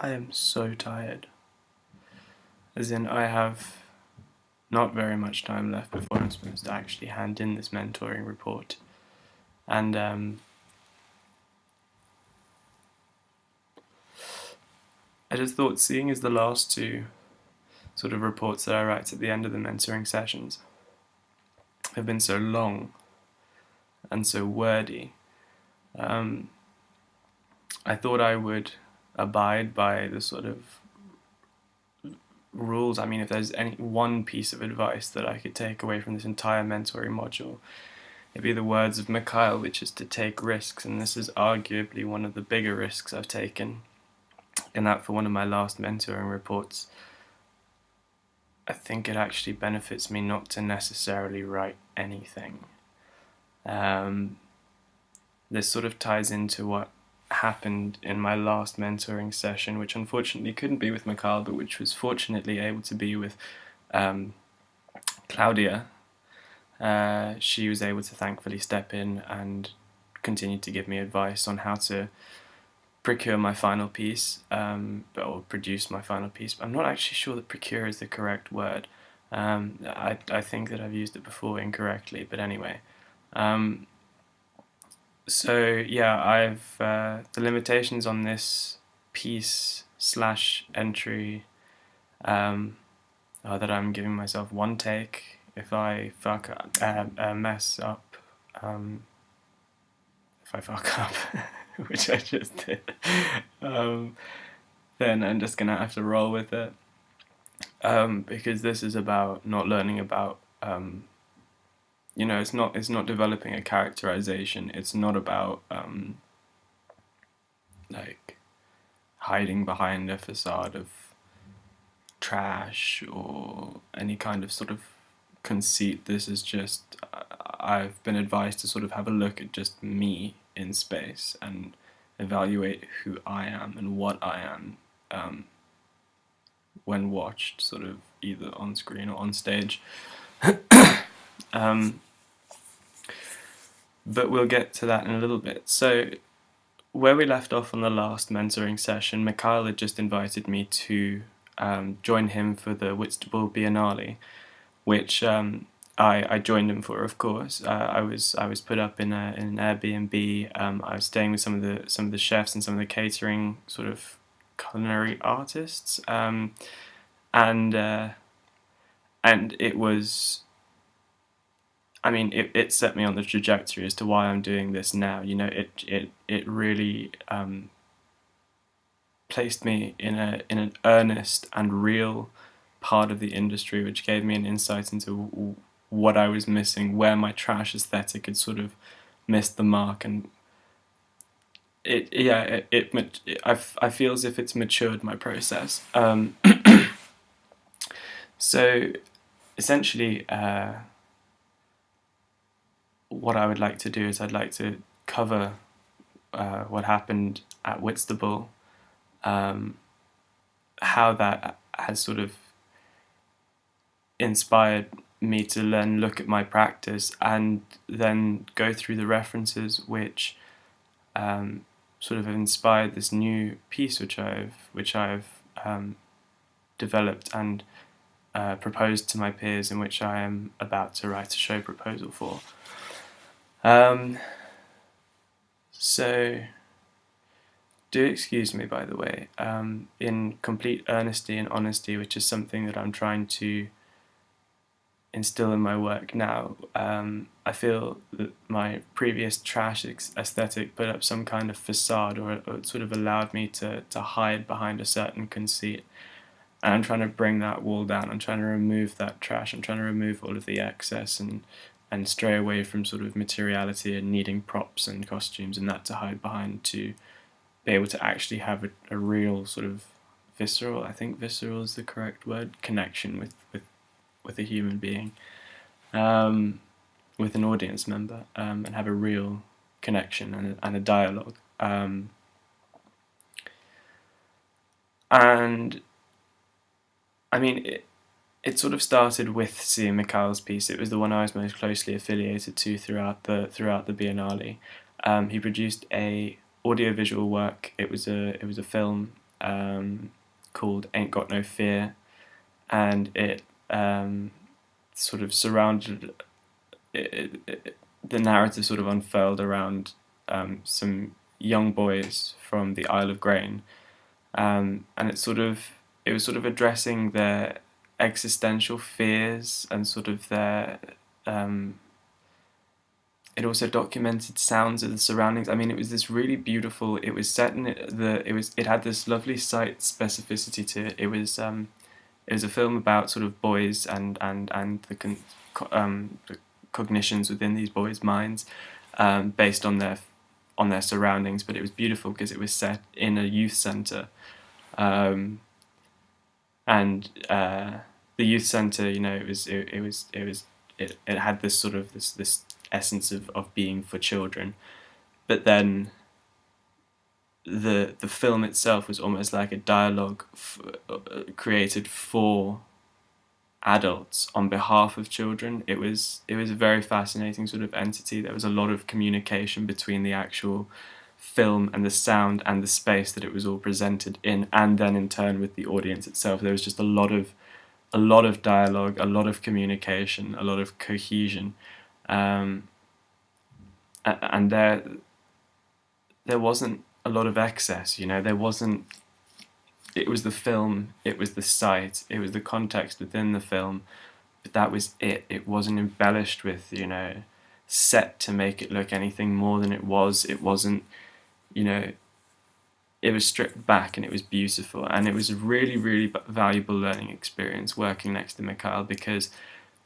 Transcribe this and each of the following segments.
I am so tired. As in, I have not very much time left before I'm supposed to actually hand in this mentoring report. And I just thought, seeing as the last two sort of reports that I write at the end of the mentoring sessions have been so long and so wordy, I thought I would abide by the sort of rules. I mean, if there's any one piece of advice that I could take away from this entire mentoring module, it'd be the words of Mikhail, which is to take risks, and this is arguably one of the bigger risks I've taken, in that for one of my last mentoring reports, I think it actually benefits me not to necessarily write anything. This sort of ties into what happened in my last mentoring session, which unfortunately couldn't be with Mikhail, but which was fortunately able to be with Claudia. She was able to thankfully step in and continue to give me advice on how to procure my final piece, or produce my final piece. I'm not actually sure that procure is the correct word. I think that I've used it before incorrectly, but anyway. So yeah, I've the limitations on this piece / entry are that I'm giving myself one take. If I mess up, if I fuck up, which I just did, then I'm just gonna have to roll with it, because this is about not learning about, it's not developing a characterization. It's not about like hiding behind a facade of trash or any kind of sort of conceit. This is just, I've been advised to sort of have a look at just me in space and evaluate who I am and what I am, when watched, sort of either on screen or on stage. But we'll get to that in a little bit. So where we left off on the last mentoring session, Mikhail had just invited me to join him for the Whitstable Biennale, which I joined him for, of course. I was put up in an Airbnb. I was staying with some of the chefs and some of the catering sort of culinary artists, and it was, I mean, it set me on the trajectory as to why I'm doing this now. It really placed me in an earnest and real part of the industry, which gave me an insight into what I was missing, where my trash aesthetic had sort of missed the mark, and I feel as if it's matured my process. So essentially, what I would like to do is I'd like to cover what happened at Whitstable, how that has sort of inspired me to then look at my practice, and then go through the references which sort of have inspired this new piece which I've developed and proposed to my peers, in which I am about to write a show proposal for. So do excuse me, by the way, in complete earnesty and honesty, which is something that I'm trying to instill in my work now. I feel that my previous trash aesthetic put up some kind of facade, or it sort of allowed me to hide behind a certain conceit. And I'm trying to bring that wall down. I'm trying to remove that trash. I'm trying to remove all of the excess and stray away from sort of materiality and needing props and costumes and that to hide behind, to be able to actually have a real sort of visceral, I think visceral is the correct word, connection with a human being, with an audience member, and have a real connection and a dialogue. And I mean, it sort of started with seeing Mikhail's piece. It was the one I was most closely affiliated to throughout the Biennale. He produced a audiovisual work. It was a film called Ain't Got No Fear, and it sort of surrounded the narrative sort of unfurled around some young boys from the Isle of Grain, and it was sort of addressing their existential fears and sort of their it also documented sounds of the surroundings. I mean, it was this really beautiful. It was set in it had this lovely site specificity to it. It was a film about sort of boys and the cognitions within these boys' minds, based on their surroundings. But it was beautiful because it was set in a youth centre, and the youth centre, you know, it had this sort of this essence of being for children, but then the film itself was almost like a dialogue created for adults on behalf of children. It was a very fascinating sort of entity. There was a lot of communication between the actual film and the sound and the space that it was all presented in, and then in turn with the audience itself. There was just a lot of dialogue, a lot of communication, a lot of cohesion, and there wasn't a lot of excess, you know. There wasn't. It was the film, it was the site, it was the context within the film, but that was it. It wasn't embellished with, you know, set to make it look anything more than it was. It wasn't, you know, it was stripped back and it was beautiful, and it was a really, really valuable learning experience working next to Mikhail, because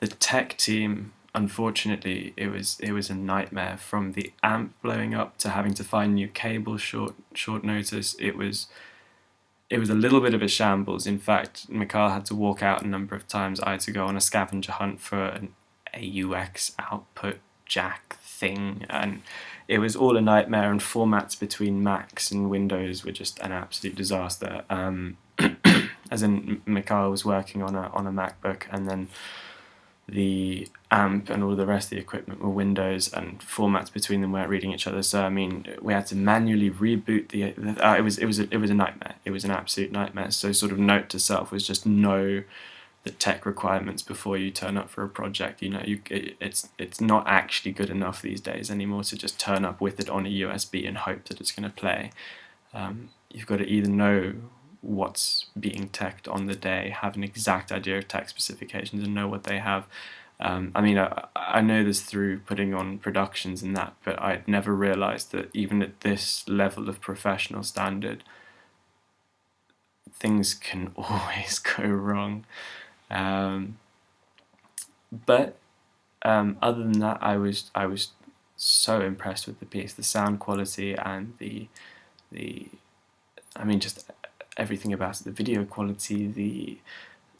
the tech team, unfortunately, it was a nightmare. From the amp blowing up to having to find new cables short notice, it was a little bit of a shambles. In fact, Mikhail had to walk out a number of times. I had to go on a scavenger hunt for an AUX output jack thing, and it was all a nightmare, and formats between Macs and Windows were just an absolute disaster. As in, Mikhail was working on a MacBook, and then the amp and all the rest of the equipment were Windows, and formats between them weren't reading each other. So I mean, we had to manually reboot it was a nightmare. It was an absolute nightmare. So sort of note to self was just know the tech requirements before you turn up for a project. You know, it's not actually good enough these days anymore to just turn up with it on a USB and hope that it's going to play. You've got to either know what's being teched on the day, have an exact idea of tech specifications, and know what they have. I mean, I know this through putting on productions and that, but I'd never realised that even at this level of professional standard, things can always go wrong. But other than that, I was so impressed with the piece, the sound quality and the I mean, just everything about it, the video quality,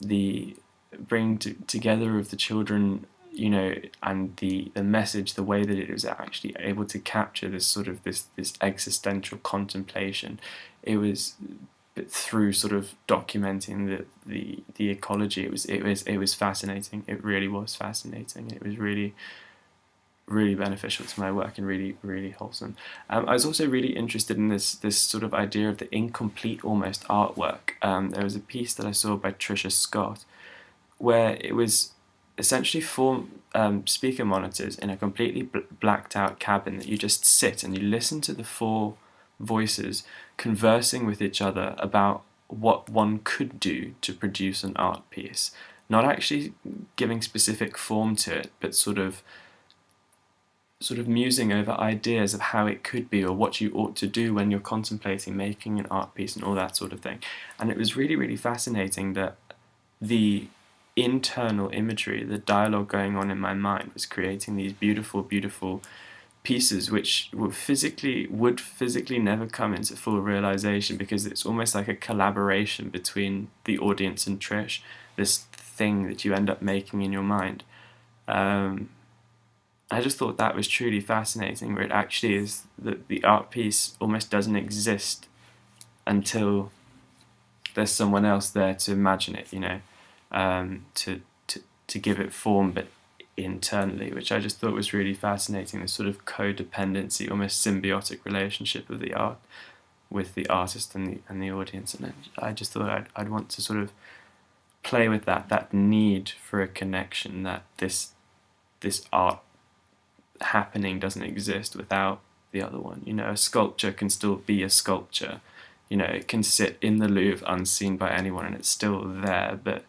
the bringing together of the children, you know, and the message, the way that it was actually able to capture this sort of this existential contemplation. It was through sort of documenting the ecology. It was fascinating. It really was fascinating. It was really beneficial to my work and really wholesome. I was also really interested in this sort of idea of the incomplete almost artwork. There was a piece that I saw by Trisha Scott where it was essentially 4 speaker monitors in a completely blacked out cabin that you just sit and you listen to the 4 voices conversing with each other about what one could do to produce an art piece. Not actually giving specific form to it, but sort of musing over ideas of how it could be or what you ought to do when you're contemplating making an art piece and all that sort of thing. And it was really fascinating that the internal imagery, the dialogue going on in my mind was creating these beautiful pieces which would physically never come into full realization, because it's almost like a collaboration between the audience and Trish, this thing that you end up making in your mind. I just thought that was truly fascinating, where it actually is that the art piece almost doesn't exist until there's someone else there to imagine it, you know, to give it form, but internally, which I just thought was really fascinating, this sort of codependency, almost symbiotic relationship of the art with the artist and the audience, and I just thought I'd want to sort of play with that need for a connection, that this art happening doesn't exist without the other one. You know, a sculpture can still be a sculpture. You know, it can sit in the Louvre unseen by anyone and it's still there, but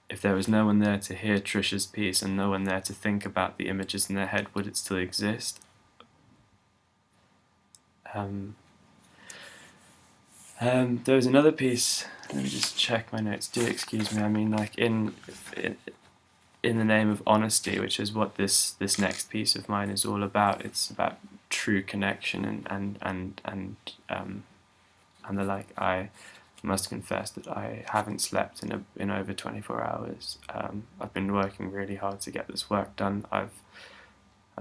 if there was no one there to hear Trisha's piece and no one there to think about the images in their head, would it still exist? There was another piece, let me just check my notes, do excuse me, I mean, like in the name of honesty, which is what this next piece of mine is all about. It's about true connection and the like. I must confess that I haven't slept in over 24 hours. I've been working really hard to get this work done. I've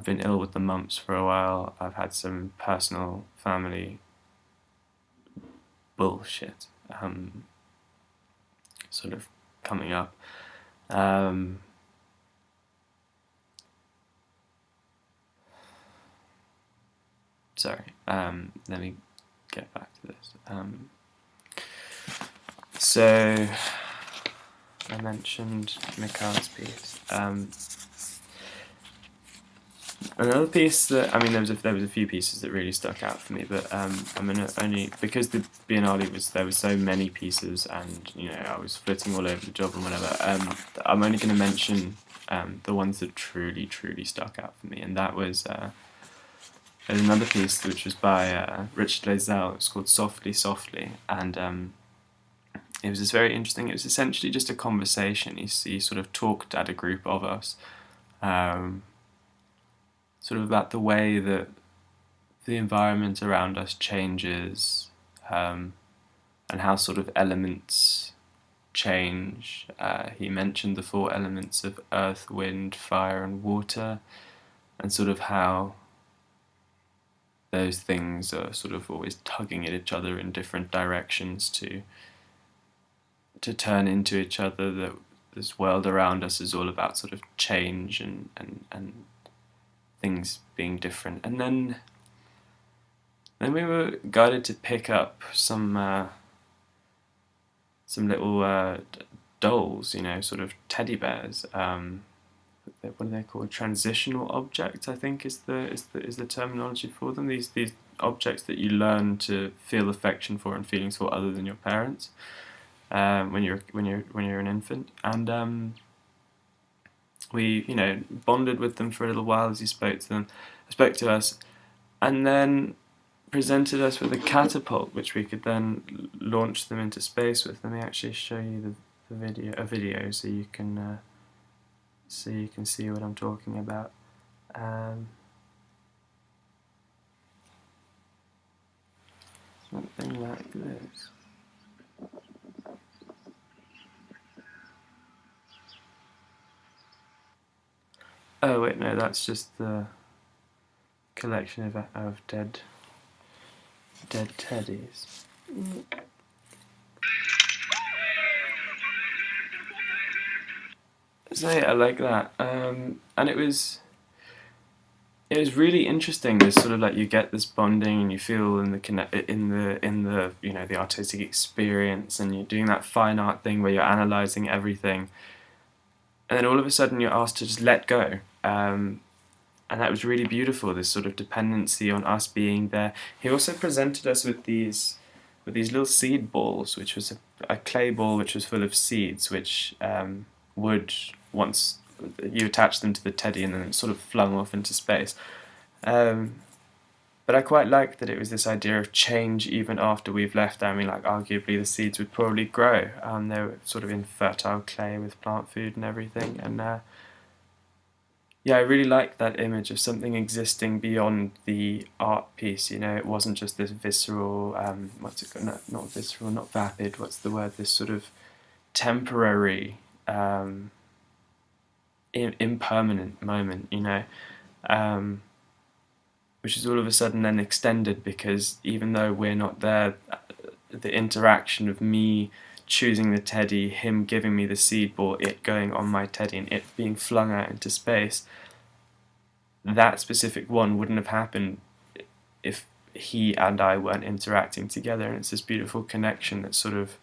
been ill with the mumps for a while. I've had some personal family bullshit sort of coming up. Sorry, let me get back to this. So, I mentioned Mikhail's piece. Another piece that, I mean, there was a few pieces that really stuck out for me, but I'm gonna only, because the Biennale there were so many pieces, and you know I was flitting all over the job and whatever. I'm only gonna mention the ones that truly stuck out for me, and that was there's another piece which was by Richard Lazelle. It's called Softly Softly, and it was just very interesting. It was essentially just a conversation. He sort of talked at a group of us. Sort of about the way that the environment around us changes, and how sort of elements change. He mentioned the 4 elements of earth, wind, fire and water, and sort of how those things are sort of always tugging at each other in different directions to turn into each other. That this world around us is all about sort of change and things being different. And then we were guided to pick up some little dolls, you know, sort of teddy bears. What are they called? Transitional objects, I think, is the terminology for them. These objects that you learn to feel affection for and feelings for other than your parents when you're an infant. And we, you know, bonded with them for a little while as he spoke to us, and then presented us with a catapult, which we could then launch them into space with. Let me actually show you a video, so you can see what I'm talking about. Something like this. Oh wait, no, that's just the collection of dead teddies. So yeah, I like that, and it was really interesting. This sort of like, you get this bonding and you feel in the you know, the artistic experience, and you're doing that fine art thing where you're analysing everything, and then all of a sudden you're asked to just let go. And that was really beautiful, this sort of dependency on us being there. He also presented us with these little seed balls, which was a clay ball which was full of seeds, which would, once you attach them to the teddy, and then it sort of flung off into space. But I quite liked that it was this idea of change even after we've left. I mean, like, arguably the seeds would probably grow. They were sort of in fertile clay with plant food and everything, and yeah, I really liked that image of something existing beyond the art piece. You know, it wasn't just this visceral, what's it called? No, not visceral, not vapid. What's the word? This sort of temporary, impermanent moment. You know, which is all of a sudden then extended, because even though we're not there, the interaction of me choosing the teddy, him giving me the seed ball, it going on my teddy, and it being flung out into space, that specific one wouldn't have happened if he and I weren't interacting together, and it's this beautiful connection that's sort of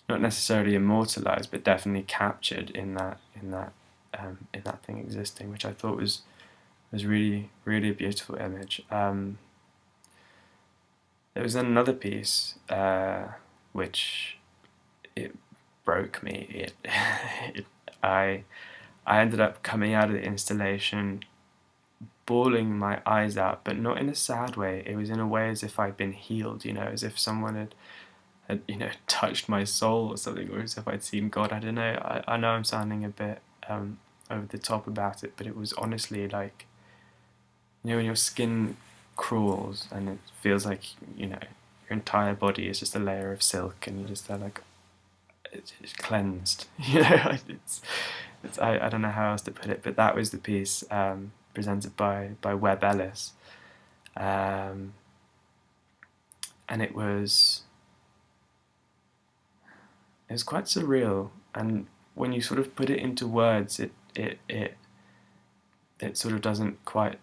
not necessarily immortalized, but definitely captured in that thing existing, which I thought was really a beautiful image. There was another piece which it broke me. I ended up coming out of the installation bawling my eyes out, but not in a sad way. It was in a way as if I'd been healed, as if someone had touched my soul or something, or as if I'd seen God. I don't know. I know I'm sounding a bit over the top about it, but it was honestly like, when your skin crawls and it feels like, your entire body is just a layer of silk, and you just feel like it's cleansed. I don't know how else to put it, but that was the piece presented by Webb Ellis, and it was quite surreal. And when you sort of put it into words, it sort of doesn't quite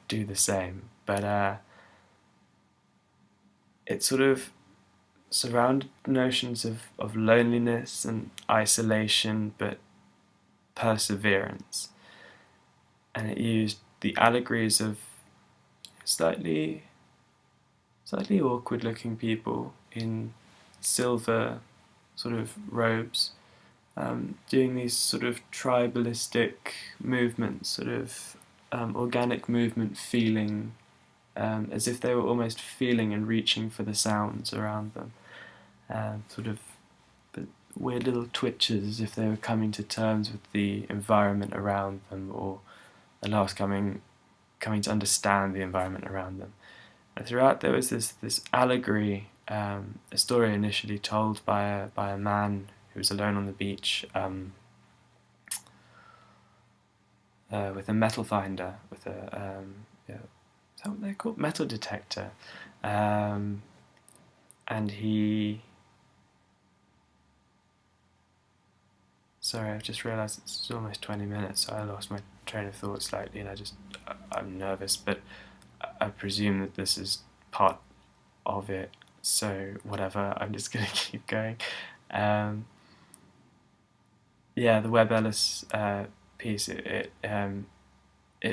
do the same, but it sort of surrounded notions of loneliness and isolation, but perseverance. And it used the allegories of slightly awkward looking people in silver sort of robes, doing these sort of tribalistic movements, sort of organic movement, feeling as if they were almost feeling and reaching for the sounds around them, sort of weird little twitches as if they were coming to terms with the environment around them, or at last coming to understand the environment around them. And throughout there was this allegory, a story initially told by a man who was alone on the beach with a metal finder, with a is that what they're called? Metal detector, and he. Sorry, I've just realised it's almost 20 minutes, so I lost my train of thought slightly, and I'm nervous, but I presume that this is part of it, so whatever, I'm just going to keep going. The Webb Ellis piece, it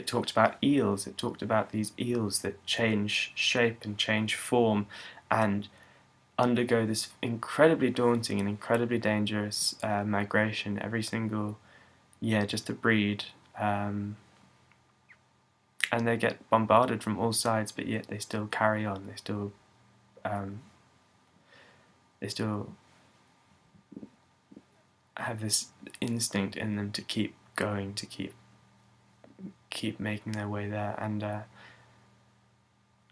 talked about eels. It talked about these eels that change shape and change form and undergo this incredibly daunting and incredibly dangerous migration every single year just to breed, and they get bombarded from all sides, but yet they still carry on. They still have this instinct in them to keep going, to keep making their way there,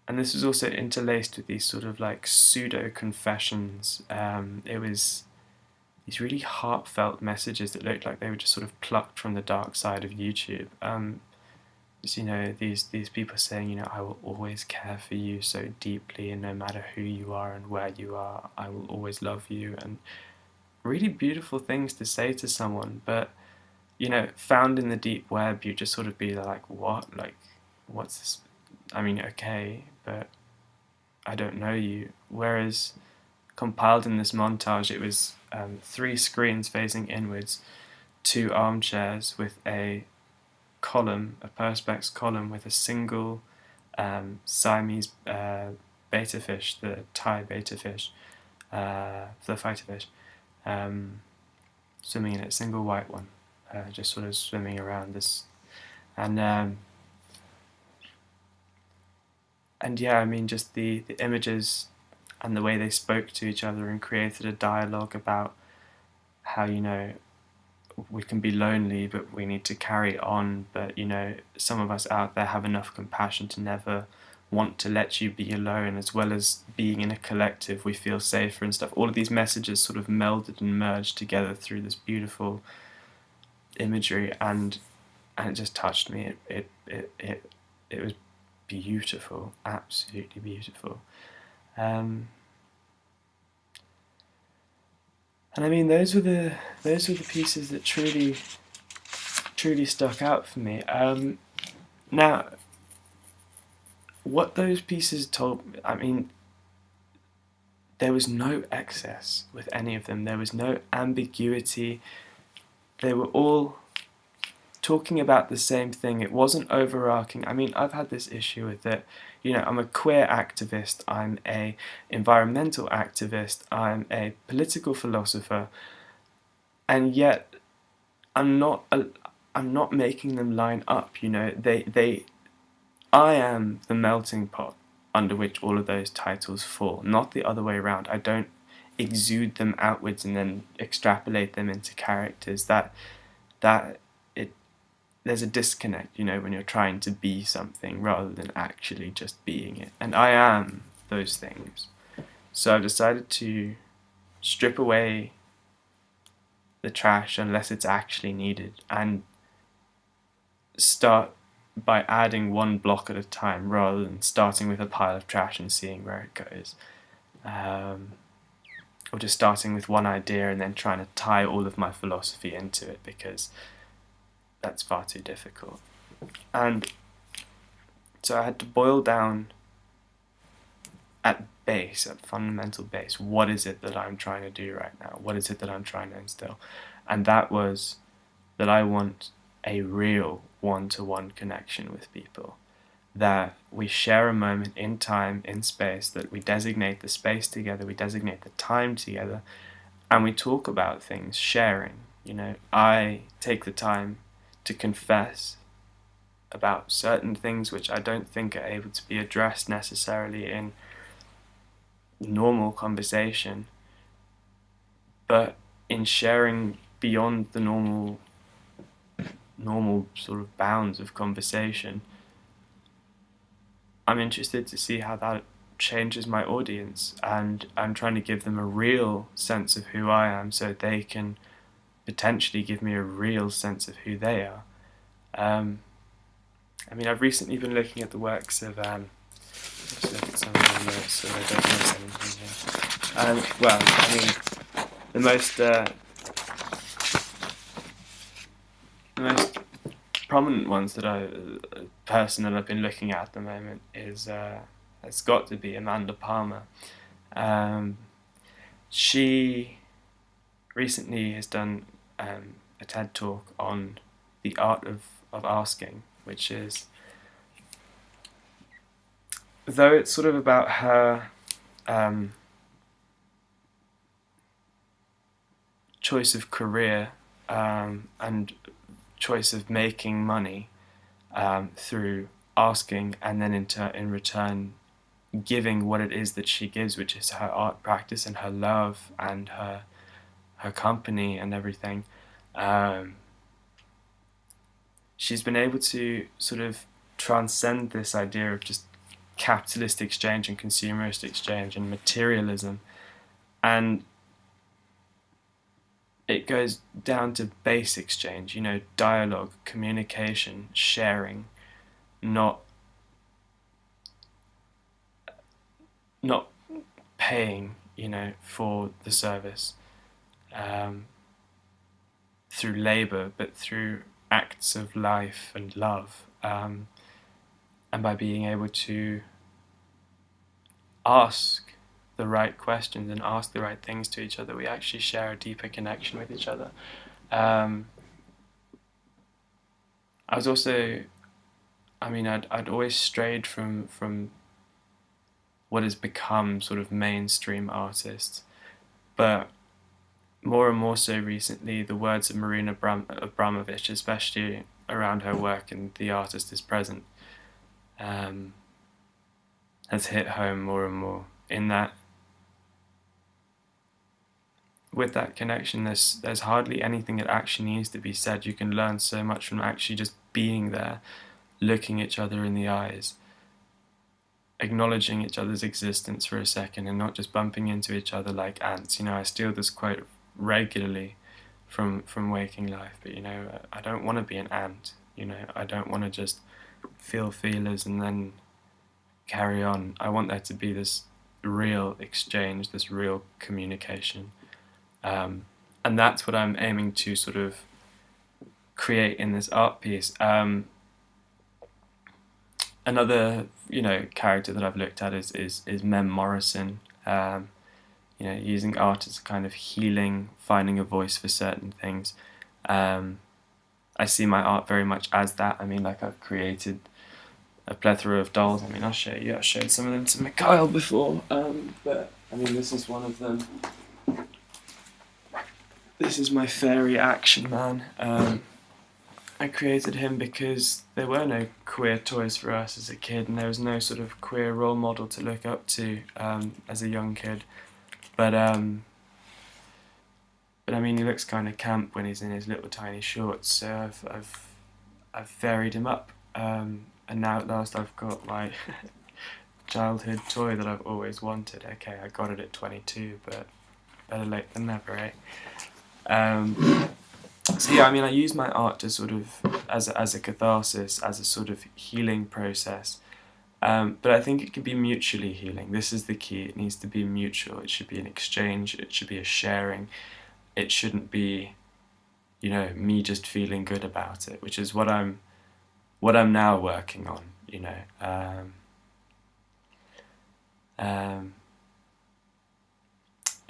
and this was also interlaced with these sort of like pseudo confessions. It was these really heartfelt messages that looked like they were just sort of plucked from the dark side of YouTube. These people saying, I will always care for you so deeply, and no matter who you are and where you are, I will always love you, and really beautiful things to say to someone. But found in the deep web, you just sort of be like, what? Like, what's this? I mean, okay, but I don't know you. Whereas compiled in this montage, it was 3 screens facing inwards, 2 armchairs with a column, a perspex column with a single Siamese beta fish, the Thai beta fish, the fighter fish, swimming in it, single white one, just sort of swimming around this, and yeah, I mean, just the images and the way they spoke to each other and created a dialogue about how, we can be lonely, but we need to carry on. But, some of us out there have enough compassion to never want to let you be alone, as well as being in a collective, we feel safer and stuff. All of these messages sort of melded and merged together through this beautiful imagery, and it just touched me. It was beautiful, absolutely beautiful. And I mean, those were the pieces that truly stuck out for me. Now, what those pieces told me, I mean, there was no excess with any of them. There was no ambiguity. They were all talking about the same thing. It wasn't overarching. I mean, I've had this issue with it. You know, I'm a queer activist, I'm a environmental activist, I'm a political philosopher, and yet I'm not making them line up. You know, I am the melting pot under which all of those titles fall, not the other way around. I don't exude them outwards and then extrapolate them into characters. That it there's a disconnect, you know, when you're trying to be something rather than actually just being it. And I am those things. So I've decided to strip away the trash unless it's actually needed and start by adding one block at a time rather than starting with a pile of trash and seeing where it goes. Or just starting with one idea and then trying to tie all of my philosophy into it, because that's far too difficult. And so I had to boil down at fundamental base, what is it that I'm trying to do right now? What is it that I'm trying to instill? And that was that I want a real one-to-one connection with people, that we share a moment in time, in space, that we designate the space together, we designate the time together, and we talk about things, sharing. You know, I take the time to confess about certain things which I don't think are able to be addressed necessarily in normal conversation, but in sharing beyond the normal sort of bounds of conversation, I'm interested to see how that changes my audience, and I'm trying to give them a real sense of who I am so they can potentially give me a real sense of who they are. I mean, I've recently been looking at the works of let's look at some of the notes so I don't miss anything here. Well, I mean, the most prominent ones that person that I've been looking at the moment is it's got to be Amanda Palmer. She recently has done a TED talk on the art of asking, which is, though it's sort of about her choice of career and choice of making money through asking, and then in return giving what it is that she gives, which is her art practice and her love and her company and everything. She's been able to sort of transcend this idea of just capitalist exchange and consumerist exchange and materialism, and it goes down to base exchange, you know, dialogue, communication, sharing, not paying, you know, for the service through labor, but through acts of life and love, and by being able to ask the right questions and ask the right things to each other, we actually share a deeper connection with each other. I was also, I mean, I'd always strayed from what has become sort of mainstream artists, but more and more so recently, the words of Marina Abramovich, especially around her work and The Artist is Present, has hit home more and more, in that with that connection there's hardly anything that actually needs to be said. You can learn so much from actually just being there, looking each other in the eyes, acknowledging each other's existence for a second, and not just bumping into each other like ants. You know, I steal this quote regularly from Waking Life, but you know, I don't want to be an ant. You know, I don't want to just feel feelers and then carry on. I want there to be this real exchange, this real communication, and that's what I'm aiming to sort of create in this art piece. Another, character that I've looked at is Mem Morrison. Using art as a kind of healing, finding a voice for certain things. I see my art very much as that. I mean, like, I've created a plethora of dolls. I mean, I'll show you. I showed some of them to Mikhail before, but I mean, this is one of them. This is my fairy action man. I created him because there were no queer toys for us as a kid, and there was no sort of queer role model to look up to as a young kid. But I mean, he looks kind of camp when he's in his little tiny shorts. So I've varied him up, and now at last I've got my childhood toy that I've always wanted. Okay, I got it at 22, but better late than never, eh? So yeah, I mean, I use my art to sort of as a catharsis, as a sort of healing process. But I think it can be mutually healing. This is the key. It needs to be mutual. It should be an exchange. It should be a sharing. It shouldn't be, me just feeling good about it, which is what I'm now working on.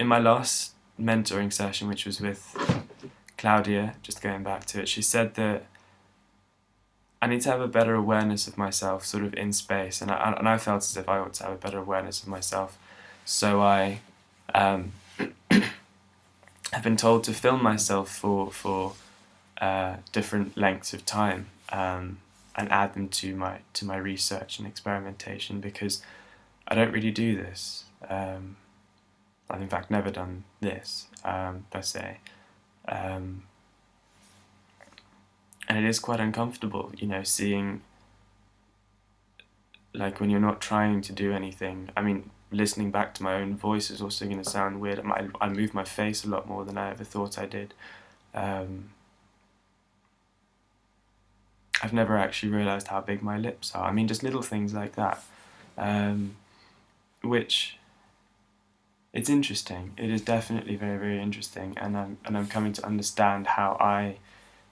In my last mentoring session, which was with Claudia, just going back to it, she said that I need to have a better awareness of myself sort of in space, and I felt as if I ought to have a better awareness of myself. So I have been told to film myself for different lengths of time, and add them to my research and experimentation, because I don't really do this. I've in fact never done this per se. And it is quite uncomfortable, seeing, like, when you're not trying to do anything. I mean, listening back to my own voice is also going to sound weird. I move my face a lot more than I ever thought I did. I've never actually realised how big my lips are. I mean, just little things like that, which, it's interesting. It is definitely very, very interesting, and I'm coming to understand how I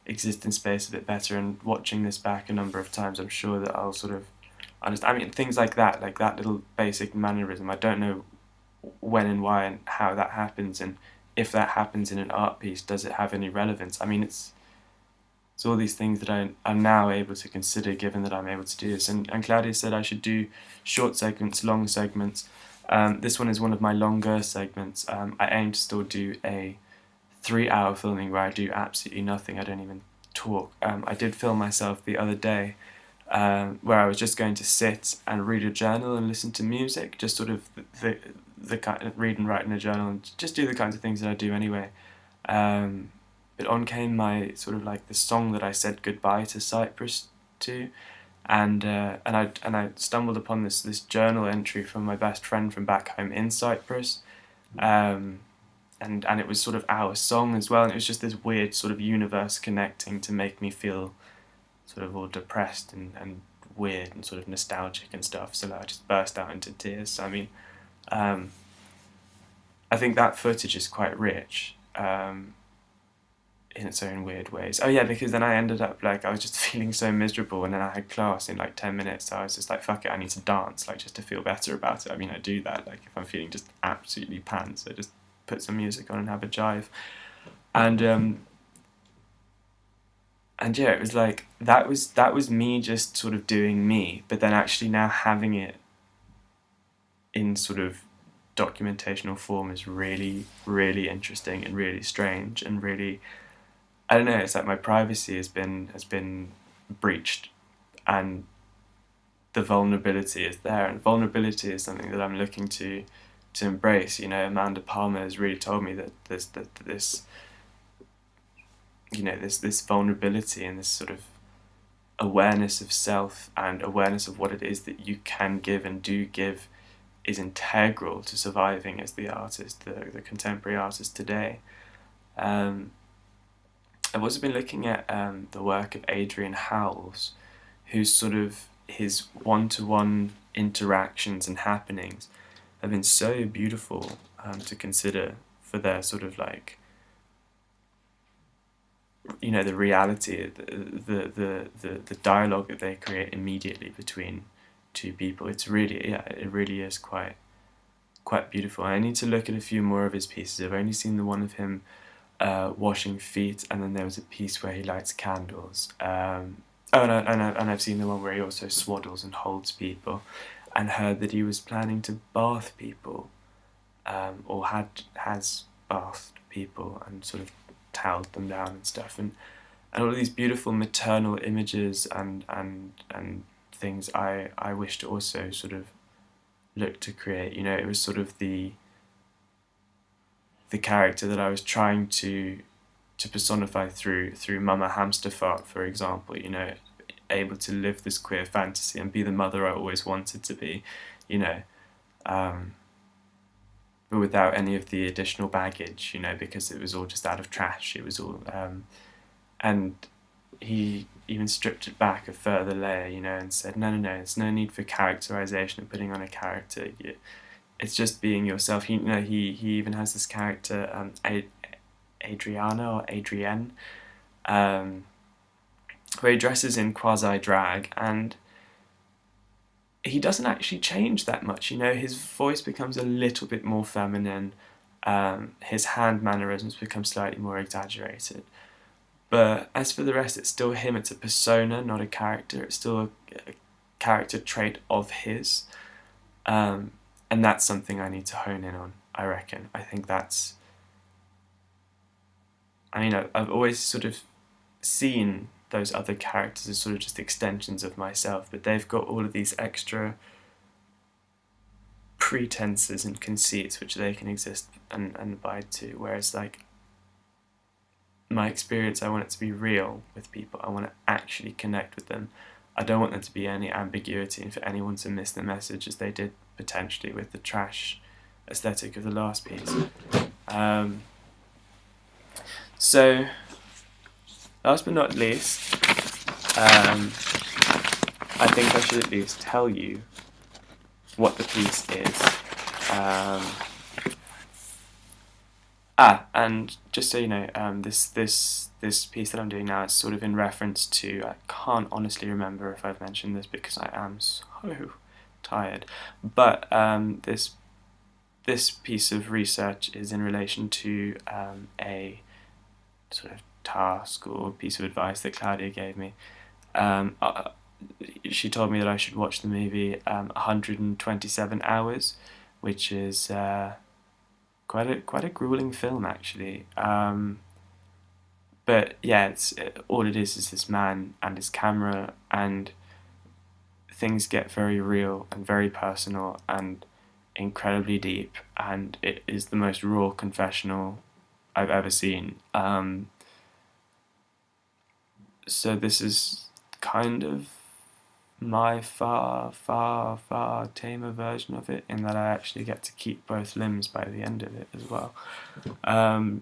exist in space a bit better, and watching this back a number of times, I'm sure that I'll sort of understand. I mean, things like that little basic mannerism, I don't know when and why and how that happens, and if that happens in an art piece, does it have any relevance? I mean, it's all these things that I'm now able to consider, given that I'm able to do this. And Claudia said I should do short segments, long segments. This one is one of my longer segments. I aim to still do a 3-hour filming where I do absolutely nothing. I don't even talk. I did film myself the other day, where I was just going to sit and read a journal and listen to music, just sort of the kind of read and write in a journal, and just do the kinds of things that I do anyway. But on came my sort of like the song that I said goodbye to Cyprus to, and I stumbled upon this journal entry from my best friend from back home in Cyprus. And it was sort of our song as well, and it was just this weird sort of universe connecting to make me feel sort of all depressed and weird and sort of nostalgic and stuff, so I just burst out into tears. So, I mean, I think that footage is quite rich, in its own weird ways. Oh yeah, because then I ended up, like, I was just feeling so miserable, and then I had class in like 10 minutes, so I was just like, fuck it, I need to dance, like, just to feel better about it. I mean, I do that, like, if I'm feeling just absolutely pants, I just put some music on and have a jive. And yeah, it was like, that was me just sort of doing me, but then actually now having it in sort of documentational form is really, really interesting and really strange and really, I don't know, it's like my privacy has been breached, and the vulnerability is there, and vulnerability is something that I'm looking to embrace. Amanda Palmer has really told me that this vulnerability and this sort of awareness of self and awareness of what it is that you can give and do give is integral to surviving as the artist, the contemporary artist today. I've also been looking at the work of Adrian Howells, whose sort of his one-to-one interactions and happenings have been so beautiful, to consider, for their sort of like the reality, the dialogue that they create immediately between two people. It's really, yeah, it really is quite beautiful. I need to look at a few more of his pieces. I've only seen the one of him washing feet, and then there was a piece where he lights candles. And I've seen the one where he also swaddles and holds people, and heard that he was planning to bath people, or has bathed people and sort of toweled them down and stuff, and all of these beautiful maternal images and things I wish to also sort of look to create. It was sort of the character that I was trying to personify through Mama Hamsterfart, for example. Able to live this queer fantasy and be the mother I always wanted to be. Um, but without any of the additional baggage. Because it was all just out of trash. It was all, and he even stripped it back a further layer, and said, no, there's no need for characterization and putting on a character. It's just being yourself. He even has this character, Adriana or Adrienne, where he dresses in quasi-drag, and he doesn't actually change that much. His voice becomes a little bit more feminine, his hand mannerisms become slightly more exaggerated. But as for the rest, it's still him. It's a persona, not a character. It's still a character trait of his. And that's something I need to hone in on, I reckon. I think that's... I've always sort of seen those other characters as sort of just extensions of myself, but they've got all of these extra pretenses and conceits which they can exist and abide to, whereas my experience, I want it to be real with people. I want to actually connect with them. I don't want there to be any ambiguity and for anyone to miss the message, as they did potentially with the trash aesthetic of the last piece. So, last but not least, I think I should at least tell you what the piece is. And just so you know, this piece that I'm doing now is sort of in reference to, I can't honestly remember if I've mentioned this because I am so tired, but this piece of research is in relation to a sort of task or piece of advice that Claudia gave me. She told me that I should watch the movie 127 Hours, which is quite a grueling film, actually. But yeah, all it is this man and his camera, and things get very real and very personal and incredibly deep, and it is the most raw confessional I've ever seen. So this is kind of my far tamer version of it, in that I actually get to keep both limbs by the end of it as well. But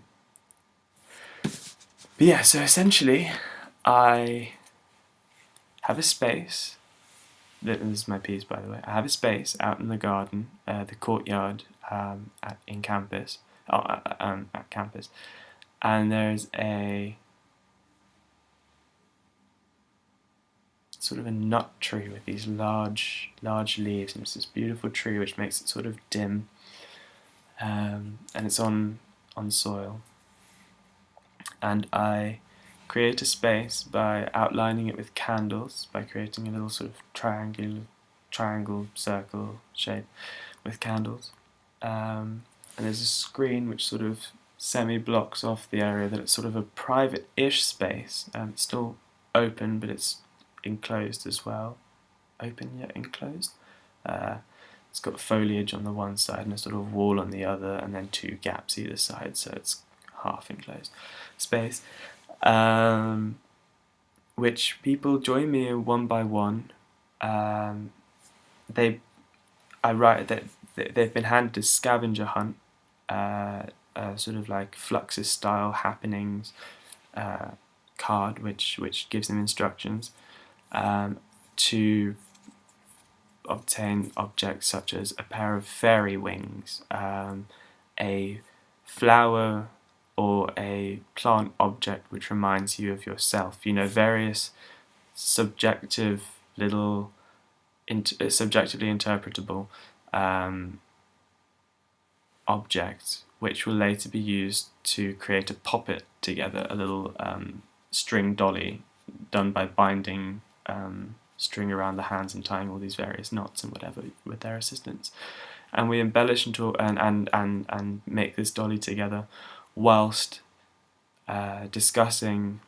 yeah, so essentially I have a space, this is my piece by the way, I have a space out in the garden, the courtyard at campus, and there's a sort of a nut tree with these large leaves, and it's this beautiful tree which makes it sort of dim, and it's on soil, and I create a space by outlining it with candles, by creating a little sort of triangle circle shape with candles, and there's a screen which sort of semi-blocks off the area that it's sort of a private-ish space. It's still open, but it's enclosed as well. Open yet enclosed. It's got foliage on the one side and a sort of wall on the other, and then two gaps either side, so it's half enclosed space. Which people join me in one by one. They've been handed a scavenger hunt, sort of like Fluxus style happenings card, which gives them instructions to obtain objects such as a pair of fairy wings, a flower or a plant object which reminds you of yourself. You know, various subjective little, subjectively interpretable objects which will later be used to create a puppet together, a little string dolly done by binding string around the hands and tying all these various knots and whatever with their assistance. And we embellish and make this dolly together whilst discussing,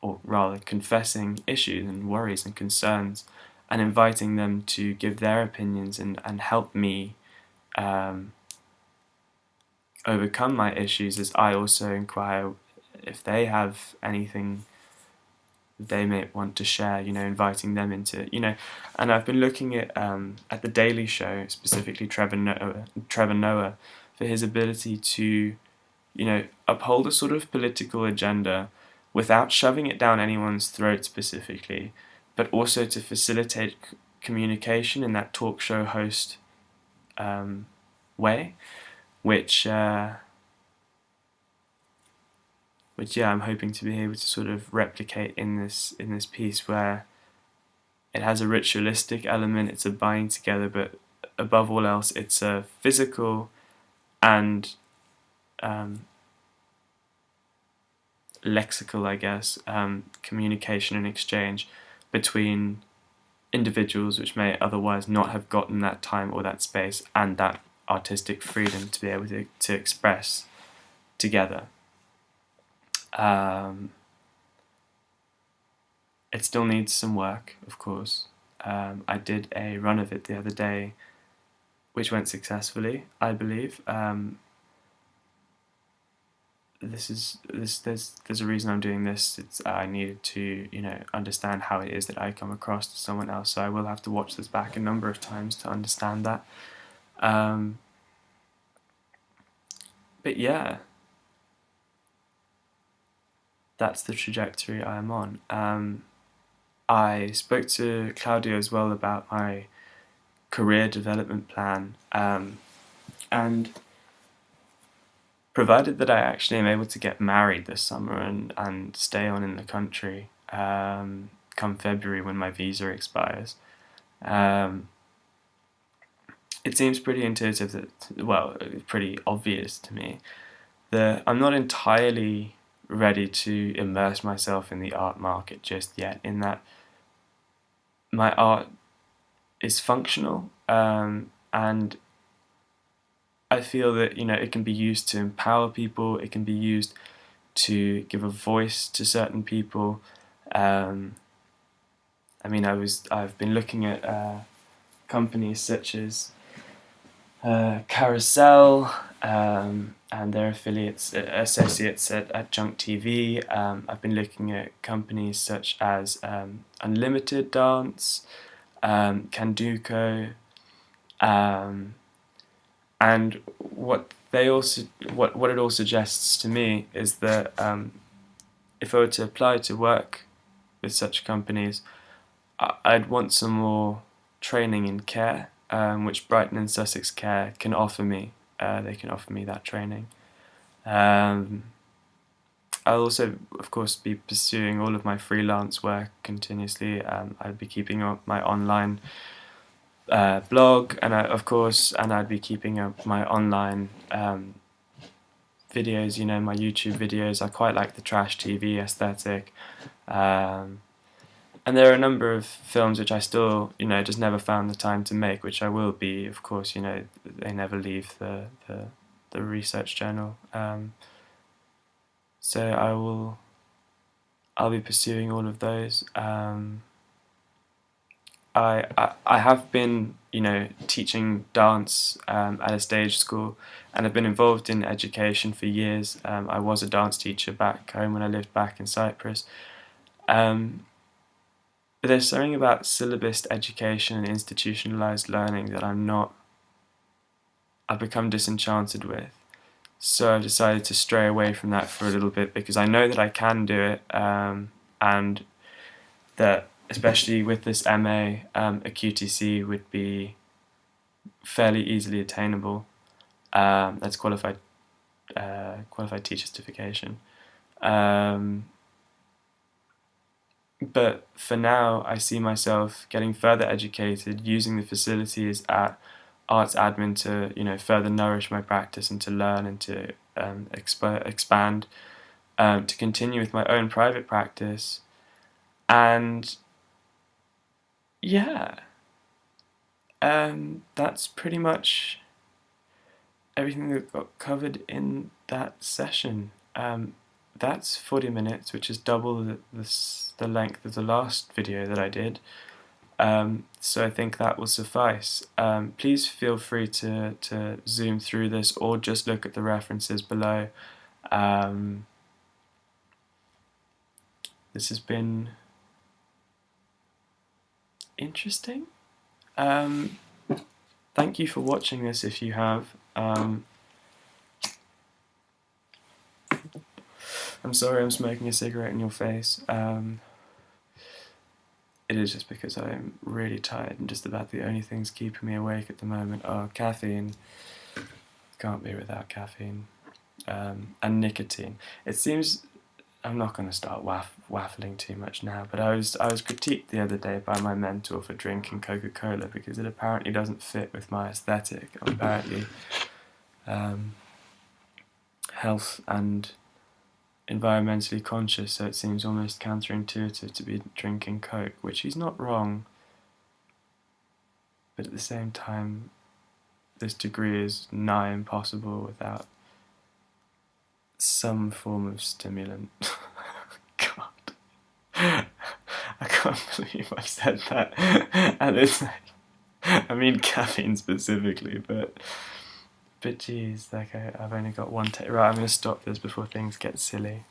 or rather confessing, issues and worries and concerns, and inviting them to give their opinions and help me overcome my issues, as I also inquire if they have anything they may want to share, you know, inviting them into, you know. And I've been looking at The Daily Show, specifically Trevor Noah, for his ability to, you know, uphold a sort of political agenda without shoving it down anyone's throat specifically, but also to facilitate communication in that talk show host way, which yeah, I'm hoping to be able to sort of replicate in this piece, where it has a ritualistic element, it's a binding together, but above all else it's a physical and lexical, I guess, communication and exchange between individuals which may otherwise not have gotten that time or that space and that artistic freedom to be able to express together. It still needs some work, of course. I did a run of it the other day, which went successfully, I believe. There's a reason I'm doing this. I needed to, you know, understand how it is that I come across to someone else. So I will have to watch this back a number of times to understand that. But yeah, that's the trajectory I am on. I spoke to Claudia as well about my career development plan, and provided that I actually am able to get married this summer and stay on in the country come February when my visa expires, it seems pretty intuitive that, well, pretty obvious to me that I'm not entirely ready to immerse myself in the art market just yet, in that my art is functional, and I feel that, you know, it can be used to empower people, it can be used to give a voice to certain people. I mean, I've been looking at companies such as Carousel and their associates at Adjunct TV. I've been looking at companies such as Unlimited Dance, Kanduko, and what it all suggests to me is that if I were to apply to work with such companies, I'd want some more training in care, which Brighton and Sussex Care can offer me. They can offer me that training. I'll also, of course, be pursuing all of my freelance work continuously. I'd be keeping up my online blog, and I'd be keeping up my online videos, you know, my YouTube videos. I quite like the trash TV aesthetic. And there are a number of films which I still, you know, just never found the time to make, which I will be, of course, you know, they never leave the research journal. So I'll be pursuing all of those. I have been, you know, teaching dance at a stage school, and I've been involved in education for years. I was a dance teacher back home when I lived back in Cyprus. But there's something about syllabus education and institutionalized learning that I've become disenchanted with. So I've decided to stray away from that for a little bit, because I know that I can do it, and that especially with this MA, a QTC would be fairly easily attainable. That's qualified qualified teacher certification. But for now, I see myself getting further educated, using the facilities at arts admin to, further nourish my practice and to learn and to expand, to continue with my own private practice. And yeah, that's pretty much everything that got covered in that session. That's 40 minutes, which is double the length of the last video that I did. So I think that will suffice. Please feel free to zoom through this or just look at the references below. This has been interesting. Thank you for watching this if you have. I'm sorry I'm smoking a cigarette in your face. It is just because I'm really tired and just about the only things keeping me awake at the moment are caffeine. Can't be without caffeine. And nicotine. It seems I'm not going to start waffling too much now, but I was critiqued the other day by my mentor for drinking Coca-Cola because it apparently doesn't fit with my aesthetic. I'm apparently health and environmentally conscious, so it seems almost counterintuitive to be drinking Coke, which he's not wrong, but at the same time this degree is nigh impossible without some form of stimulant. God, I can't believe I've said that. And it's like, I mean caffeine specifically, but geez, like I've only got one right, I'm going to stop this before things get silly.